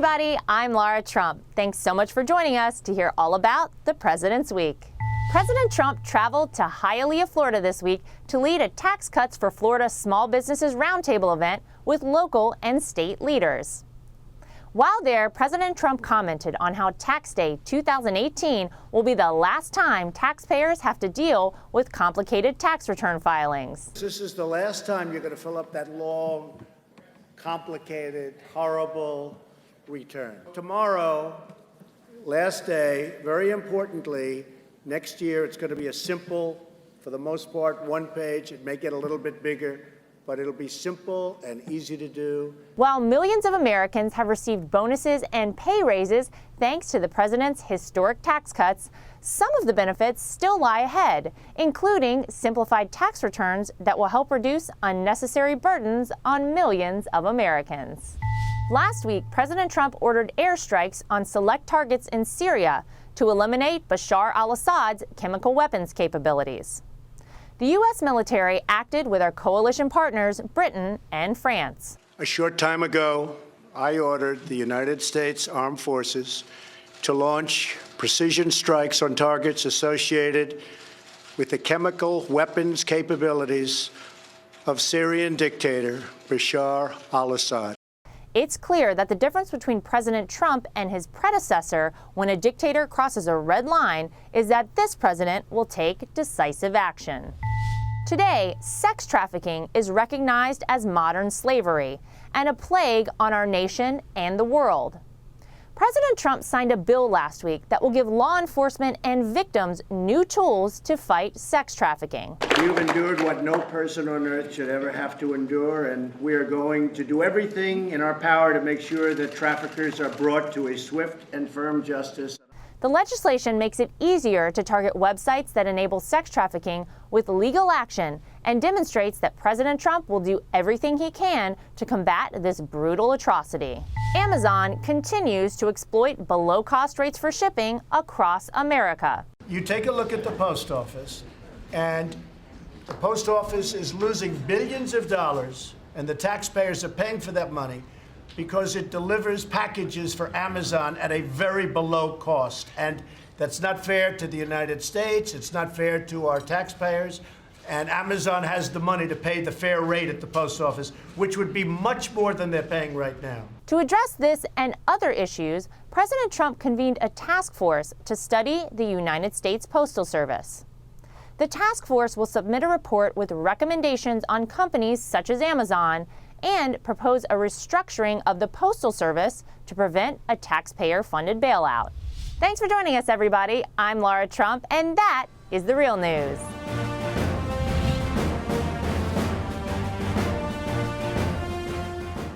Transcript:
everybody, I'm Laura Trump. Thanks so much for joining us to hear all about the President's Week. President Trump traveled to Hialeah, Florida this week to lead a Tax Cuts for Florida Small Businesses Roundtable event with local and state leaders. While there, President Trump commented on how Tax Day 2018 will be the last time taxpayers have to deal with complicated tax return filings. This is the last time you're going to fill up that long, complicated, horrible return. Tomorrow, last day, very importantly, next year it's going to be a simple, for the most part, one page. It may get a little bit bigger, but it'll be simple and easy to do. While millions of Americans have received bonuses and pay raises thanks to the president's historic tax cuts, some of the benefits still lie ahead, including simplified tax returns that will help reduce unnecessary burdens on millions of Americans. Last week, President Trump ordered airstrikes on select targets in Syria to eliminate Bashar al-Assad's chemical weapons capabilities. The U.S. military acted with our coalition partners, Britain and France. A short time ago, I ordered the United States Armed Forces to launch precision strikes on targets associated with the chemical weapons capabilities of Syrian dictator Bashar al-Assad. It's clear that the difference between President Trump and his predecessor when a dictator crosses a red line is that this president will take decisive action. Today, sex trafficking is recognized as modern slavery and a plague on our nation and the world. President Trump signed a bill last week that will give law enforcement and victims new tools to fight sex trafficking. We've endured what no person on earth should ever have to endure, and we are going to do everything in our power to make sure that traffickers are brought to a swift and firm justice. The legislation makes it easier to target websites that enable sex trafficking with legal action and demonstrates that President Trump will do everything he can to combat this brutal atrocity. Amazon continues to exploit below-cost rates for shipping across America. You take a look at the post office, and the post office is losing billions of dollars, and the taxpayers are paying for that money because it delivers packages for Amazon at a very below cost. And that's not fair to the United States. It's not fair to our taxpayers. And Amazon has the money to pay the fair rate at the post office, which would be much more than they're paying right now. To address this and other issues, President Trump convened a task force to study the United States Postal Service. The task force will submit a report with recommendations on companies such as Amazon and propose a restructuring of the Postal Service to prevent a taxpayer-funded bailout. Thanks for joining us, everybody. I'm Laura Trump, and that is The Real News.